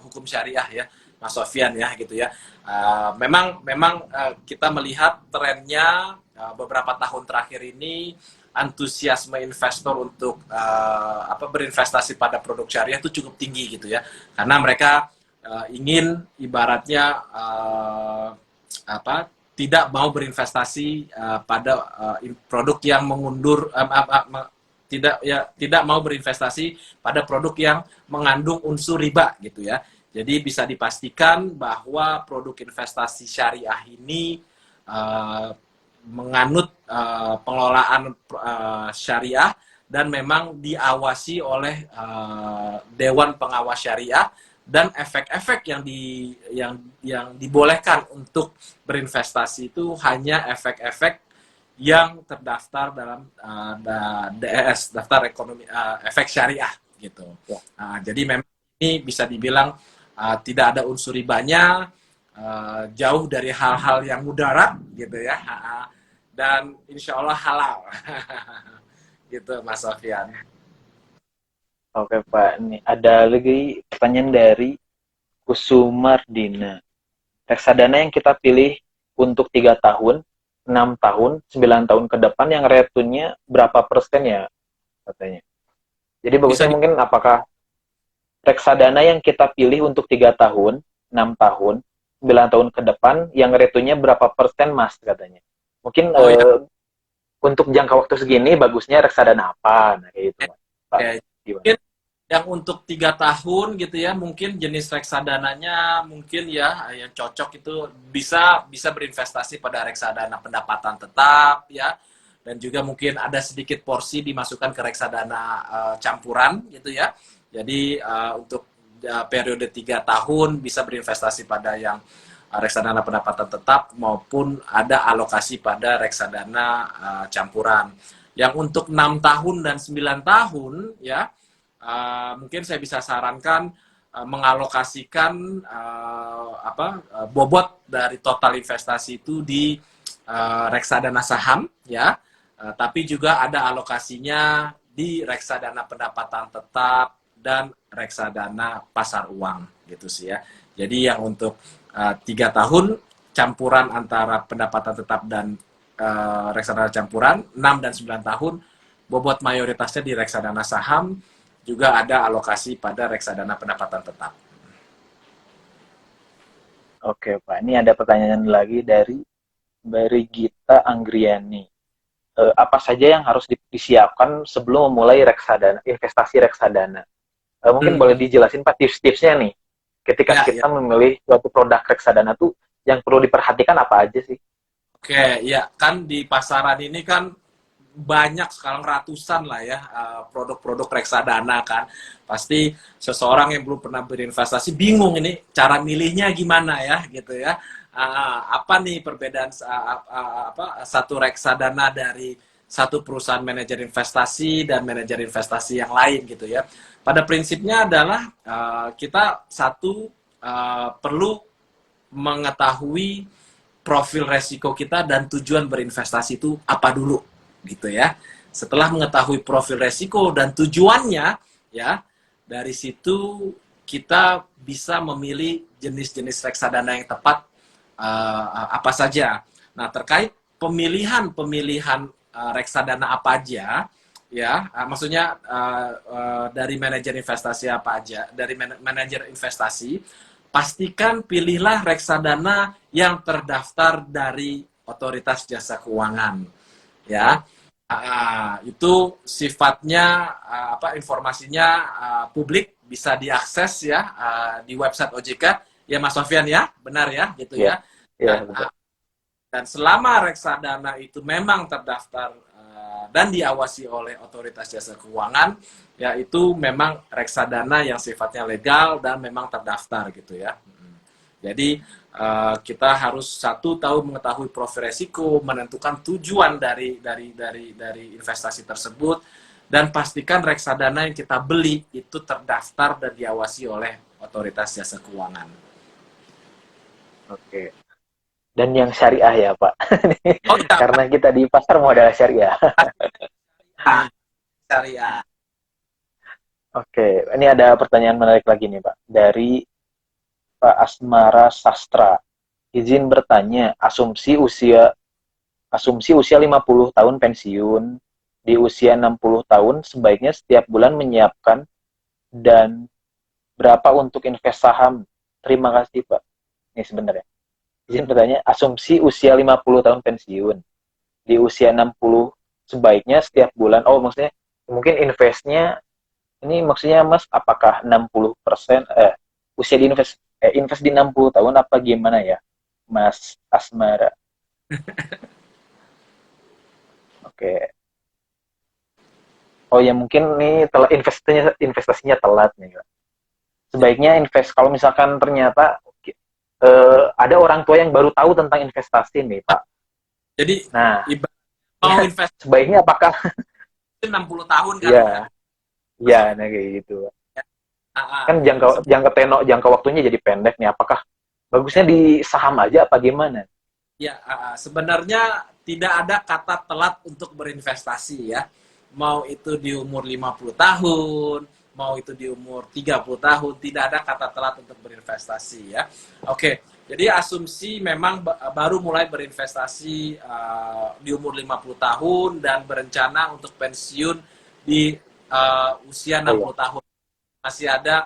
hukum syariah ya, Mas Sofyan ya gitu ya. Memang kita melihat trennya beberapa tahun terakhir ini antusiasme investor untuk berinvestasi pada produk syariah itu cukup tinggi gitu ya, karena mereka ingin ibaratnya tidak mau berinvestasi pada produk yang mengundur tidak mau berinvestasi pada produk yang mengandung unsur riba gitu ya. Jadi bisa dipastikan bahwa produk investasi syariah ini menganut pengelolaan syariah dan memang diawasi oleh Dewan Pengawas Syariah, dan efek-efek yang dibolehkan untuk berinvestasi itu hanya efek-efek yang terdaftar dalam DES, daftar ekonomi efek syariah gitu. Jadi memang ini bisa dibilang tidak ada unsur ribanya, jauh dari hal-hal yang mudarat gitu ya, dan insya Allah halal. Gitu Mas Sofyan. Oke, Pak. Nih, ada lagi pertanyaan dari Kusumardina. Reksadana yang kita pilih untuk 3 tahun, 6 tahun, 9 tahun ke depan yang returnnya berapa persen ya katanya. Jadi Bisa bagusnya mungkin apakah reksadana yang kita pilih untuk 3 tahun, 6 tahun, 9 tahun ke depan yang returnnya berapa persen Mas katanya. Mungkin oh ya, untuk jangka waktu segini bagusnya reksadana apa? Nah, kayak gitu, Mas. Pak, ya. gimana? Mungkin yang untuk 3 tahun gitu ya, mungkin jenis reksadananya mungkin ya yang cocok itu bisa berinvestasi pada reksadana pendapatan tetap ya, dan juga mungkin ada sedikit porsi dimasukkan ke reksadana campuran gitu ya. Jadi untuk periode 3 tahun bisa berinvestasi pada yang reksadana pendapatan tetap maupun ada alokasi pada reksadana campuran. Yang untuk 6 tahun dan 9 tahun ya, mungkin saya bisa sarankan mengalokasikan bobot dari total investasi itu di reksadana saham ya, tapi juga ada alokasinya di reksadana pendapatan tetap dan reksadana pasar uang gitu sih ya. Jadi yang untuk 3 tahun campuran antara pendapatan tetap dan reksadana campuran, 6 dan 9 tahun bobot mayoritasnya di reksadana saham, juga ada alokasi pada reksadana pendapatan tetap. Oke, Pak. Ini ada pertanyaan lagi dari Mbak Rigita Anggriani. Apa saja yang harus disiapkan sebelum memulai reksadana, investasi reksadana? Mungkin boleh Hmm, dijelasin Pak tips-tipsnya nih. Ketika ya, ya. kita memilih suatu produk reksadana tuh yang perlu diperhatikan apa aja sih? Oke, ya kan di pasaran ini kan banyak sekarang ratusan lah ya produk-produk reksadana kan. Pasti seseorang yang belum pernah berinvestasi bingung ini cara milihnya gimana ya gitu ya. Apa nih perbedaan apa satu reksadana dari satu perusahaan manajer investasi dan manajer investasi yang lain gitu ya. Pada prinsipnya adalah kita satu perlu mengetahui profil resiko kita dan tujuan berinvestasi itu apa dulu gitu ya. Setelah mengetahui profil resiko dan tujuannya ya, dari situ kita bisa memilih jenis-jenis reksadana yang tepat apa saja. Nah, terkait pemilihan reksadana apa aja ya, maksudnya dari manajer investasi apa aja, dari manajer investasi, pastikan pilihlah reksadana yang terdaftar dari Otoritas Jasa Keuangan ya. Itu sifatnya apa informasinya publik bisa diakses ya di website OJK ya Mas Sofyan ya, benar ya gitu Ya, ya. ya Dan betul. dan selama reksadana itu memang terdaftar dan diawasi oleh Otoritas Jasa Keuangan, ya itu memang reksadana yang sifatnya legal dan memang terdaftar gitu ya. Jadi kita harus satu tahu mengetahui profil resiko, menentukan tujuan dari investasi tersebut, dan pastikan reksadana yang kita beli itu terdaftar dan diawasi oleh Otoritas Jasa Keuangan. Oke. Dan yang syariah ya Pak. Oh ya, Karena kita di pasar modal syariah. syariah. Oke, ini ada pertanyaan menarik lagi nih Pak. Dari Pak Asmara Sastra. Izin bertanya, asumsi usia 50 tahun pensiun, di usia 60 tahun sebaiknya setiap bulan menyiapkan dan berapa untuk invest saham? Terima kasih Pak. Ini sebenarnya. Izin bertanya, asumsi usia 50 tahun pensiun, di usia 60 sebaiknya setiap bulan, oh maksudnya mungkin investnya, ini maksudnya Mas, apakah 60% usia invest di 60 tahun apa gimana ya, Mas Asmara? Oke. Oh ya mungkin nih telat investasinya telat nih. Sebaiknya invest kalau misalkan ternyata ada orang tua yang baru tahu tentang investasi nih Pak. Jadi Nah, ibarat mau ya, investasi sebaiknya apakah 60 tahun kan ya, ya Mas ya Sofi? nah kayak gitu. Ya. Kan jangka jangka tenor jangka waktunya jadi pendek nih. Apakah bagusnya di saham aja apa gimana? Ya, sebenarnya tidak ada kata telat untuk berinvestasi ya. Mau itu di umur 50 tahun, mau itu di umur 30 tahun, tidak ada kata telat untuk berinvestasi ya. Oke, jadi asumsi memang baru mulai berinvestasi di umur 50 tahun dan berencana untuk pensiun di usia Oh ya, 60 tahun. Masih ada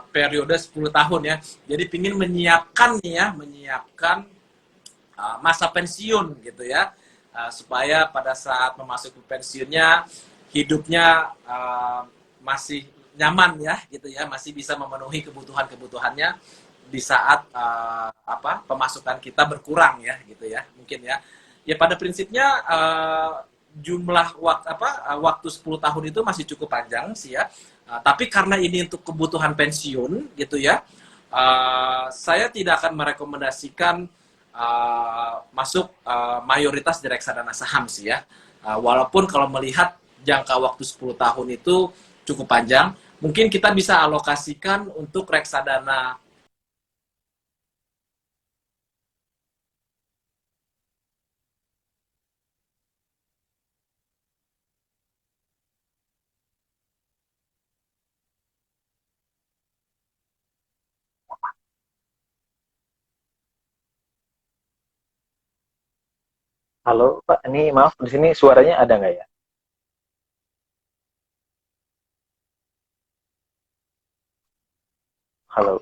periode 10 tahun ya. Jadi pingin menyiapkan nih ya, menyiapkan masa pensiun gitu ya, supaya pada saat memasuki pensiunnya hidupnya masih nyaman ya gitu ya, masih bisa memenuhi kebutuhan-kebutuhannya di saat apa pemasukan kita berkurang ya gitu ya mungkin ya. Ya pada prinsipnya jumlah waktu 10 tahun itu masih cukup panjang sih ya. Tapi karena ini untuk kebutuhan pensiun gitu ya, saya tidak akan merekomendasikan masuk mayoritas di reksadana saham sih ya. Walaupun kalau melihat jangka waktu 10 tahun itu cukup panjang, mungkin kita bisa alokasikan untuk reksadana Halo Pak, ini maaf di sini suaranya ada nggak ya? Halo.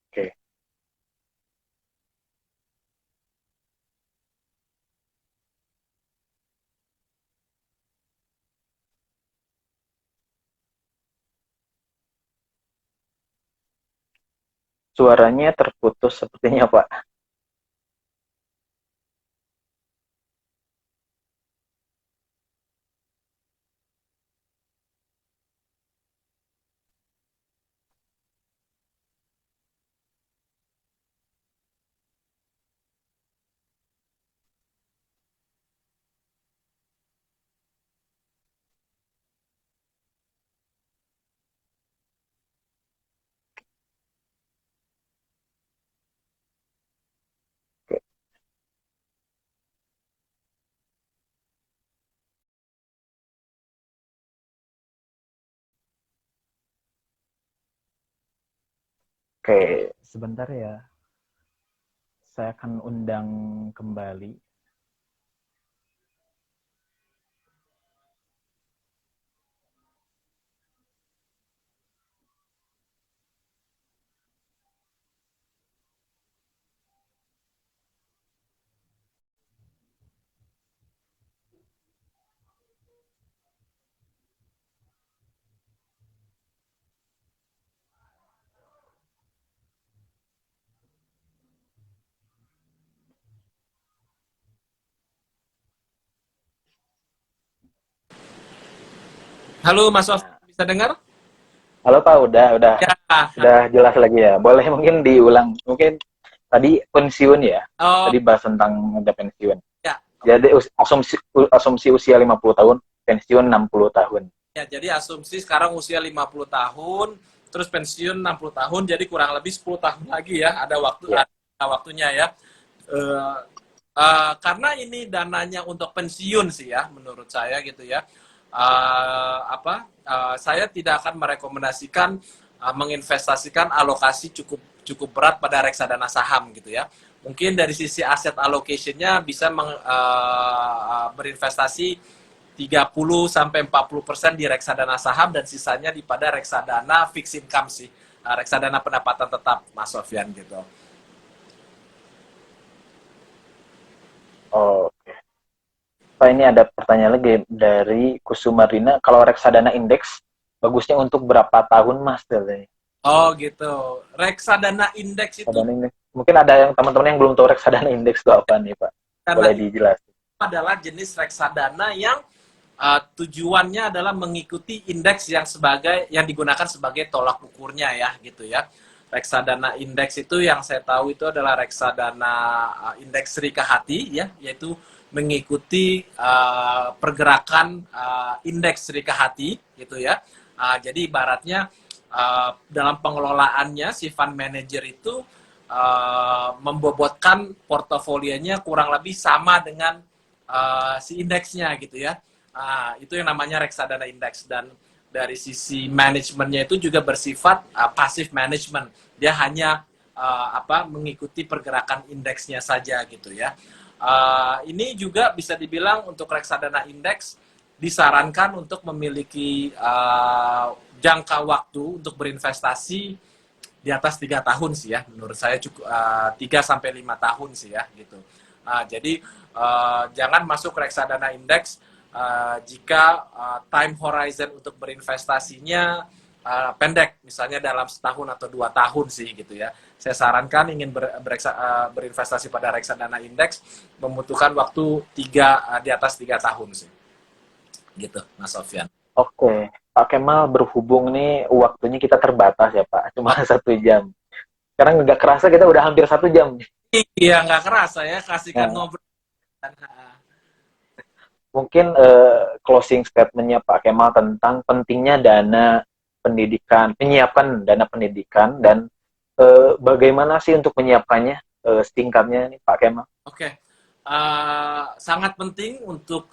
Oke. Suaranya terputus sepertinya Pak. Oke. Oke, sebentar ya. Saya akan undang kembali. Halo Mas Sofian, Nah, bisa dengar? halo Pak, udah Ya. sudah jelas lagi ya. Boleh mungkin diulang. Mungkin tadi pensiun ya. Oh, Tadi bahas tentang ada pensiun. ya. Jadi asumsi usia 50 tahun, pensiun 60 tahun. Ya, jadi asumsi sekarang usia 50 tahun, terus pensiun 60 tahun, jadi kurang lebih 10 tahun lagi ya, Ya. ada waktunya ya. Eh, karena ini dananya untuk pensiun sih ya, menurut saya gitu ya. Saya tidak akan merekomendasikan menginvestasikan alokasi cukup cukup berat pada reksadana saham gitu ya. Mungkin dari sisi aset allocation-nya bisa berinvestasi 30-40% di reksadana saham dan sisanya di pada reksadana fixed income sih, reksadana pendapatan tetap Mas Sofyan gitu. Oke. Pak, ini ada pertanyaan lagi dari Kusumarina. Kalau reksadana indeks, bagusnya untuk berapa tahun Mas? Oh gitu. Reksadana indeks itu Reksadana indeks. Mungkin ada yang teman-teman yang belum tahu reksadana indeks itu apa nih Pak? karena Boleh dijelasin. adalah jenis reksadana yang tujuannya adalah mengikuti indeks yang digunakan sebagai tolak ukurnya ya gitu ya. Reksadana indeks itu yang saya tahu itu adalah reksadana indeks Sri Kahati ya, yaitu mengikuti pergerakan indeks Sri Kahati gitu ya. Jadi ibaratnya dalam pengelolaannya si fund manager itu membobotkan portofolionya kurang lebih sama dengan si indeksnya gitu ya. Itu yang namanya reksadana indeks dan dari sisi manajemennya itu juga bersifat passive management. Dia hanya mengikuti pergerakan indeksnya saja gitu ya. Ini juga bisa dibilang untuk reksadana indeks disarankan untuk memiliki jangka waktu untuk berinvestasi di atas 3 tahun sih ya, menurut saya cukup 3 sampai 5 tahun sih ya gitu. Jadi jangan masuk reksadana indeks jika time horizon untuk berinvestasinya pendek, misalnya dalam setahun atau 2 tahun sih gitu ya. Saya sarankan ingin berinvestasi pada reksadana indeks membutuhkan waktu di atas 3 tahun sih, gitu, Mas Sofyan. Oke, Pak Kemal, berhubung nih waktunya kita terbatas ya Pak, cuma 1 jam. Sekarang nggak kerasa kita udah hampir 1 jam. Iya, nggak kerasa ya, kasihkan Nah, ngobrol. mungkin closing statementnya Pak Kemal tentang pentingnya dana pendidikan, menyiapkan dana pendidikan dan bagaimana sih untuk menyiapkannya, singkatnya nih Pak Kemal. Oke. sangat penting untuk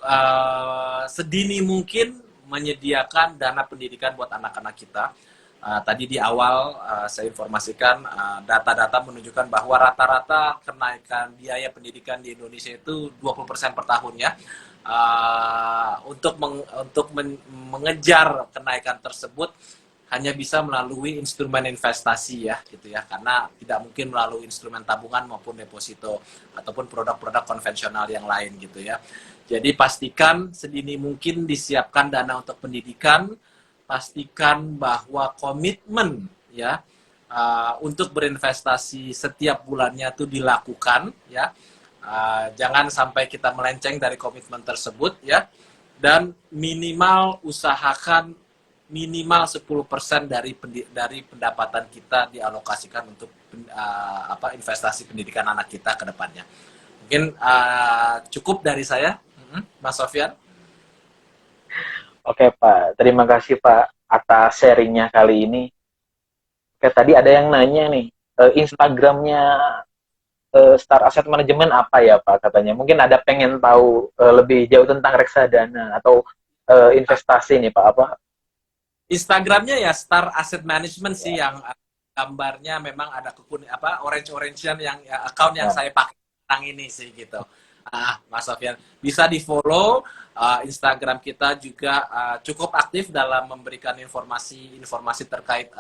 sedini mungkin menyediakan dana pendidikan buat anak-anak kita. Tadi di awal saya informasikan data-data menunjukkan bahwa rata-rata kenaikan biaya pendidikan di Indonesia itu 20% per tahun ya. Untuk mengejar kenaikan tersebut hanya bisa melalui instrumen investasi ya gitu ya, karena tidak mungkin melalui instrumen tabungan maupun deposito ataupun produk-produk konvensional yang lain gitu ya. Jadi pastikan sedini mungkin disiapkan dana untuk pendidikan, pastikan bahwa komitmen ya untuk berinvestasi setiap bulannya itu dilakukan ya. Jangan sampai kita melenceng dari komitmen tersebut ya, dan minimal usahakan minimal 10% dari pendapatan kita dialokasikan untuk investasi pendidikan anak kita ke depannya. Mungkin cukup dari saya, Mas Sofyan. Oke Pak, terima kasih Pak atas sharingnya kali ini. Oke, tadi ada yang nanya nih, Instagramnya Star Asset Management apa ya Pak katanya? Mungkin ada pengen tahu lebih jauh tentang reksadana atau investasi nih Pak, apa? Instagramnya ya Star Asset Management sih, yang gambarnya memang ada orange-orangean yang account yang Nah, saya pakai sekarang ini sih gitu. Mas Sofyan bisa di follow. Instagram kita juga cukup aktif dalam memberikan informasi terkait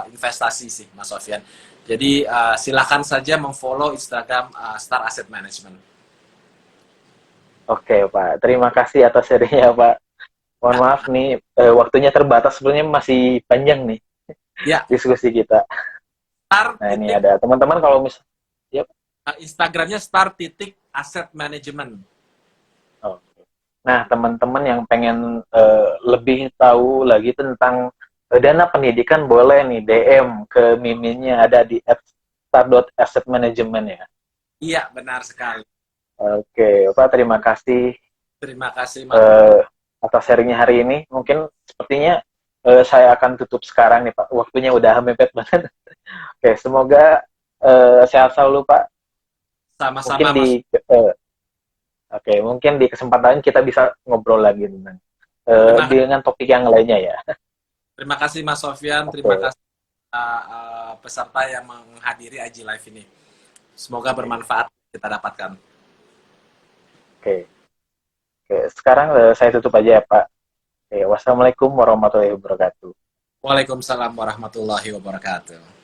investasi sih Mas Sofyan. Jadi silakan saja memfollow Instagram Star Asset Management. oke Pak, terima kasih atas sharingnya Pak. Mohon Ya, maaf nih, waktunya terbatas, sebenarnya masih panjang nih ya. diskusi kita. Star Nah ini titik ada teman-teman kalau misal, yep. Instagramnya Star titik Asset Management. Oh. Nah teman-teman yang pengen lebih tahu lagi tentang dana pendidikan boleh nih DM ke miminnya ada di @star.assetmanagement ya. Iya, benar sekali. Oke, Pak terima kasih Terima kasih, Mas. eh, atas sharingnya hari ini. Mungkin sepertinya saya akan tutup sekarang nih Pak. Waktunya udah mepet banget. Oke, semoga sehat selalu Pak. Mungkin Sama-sama, Mas. di mungkin di kesempatan kita bisa ngobrol lagi tentang Terima, dengan topik yang lainnya ya. terima kasih, Mas Sofyan. Terima Oke, kasih peserta yang menghadiri IG Live ini. Semoga oke, bermanfaat kita dapatkan. oke. Oke. Sekarang saya tutup aja ya Pak. Oke, wassalamualaikum warahmatullahi wabarakatuh. Waalaikumsalam warahmatullahi wabarakatuh.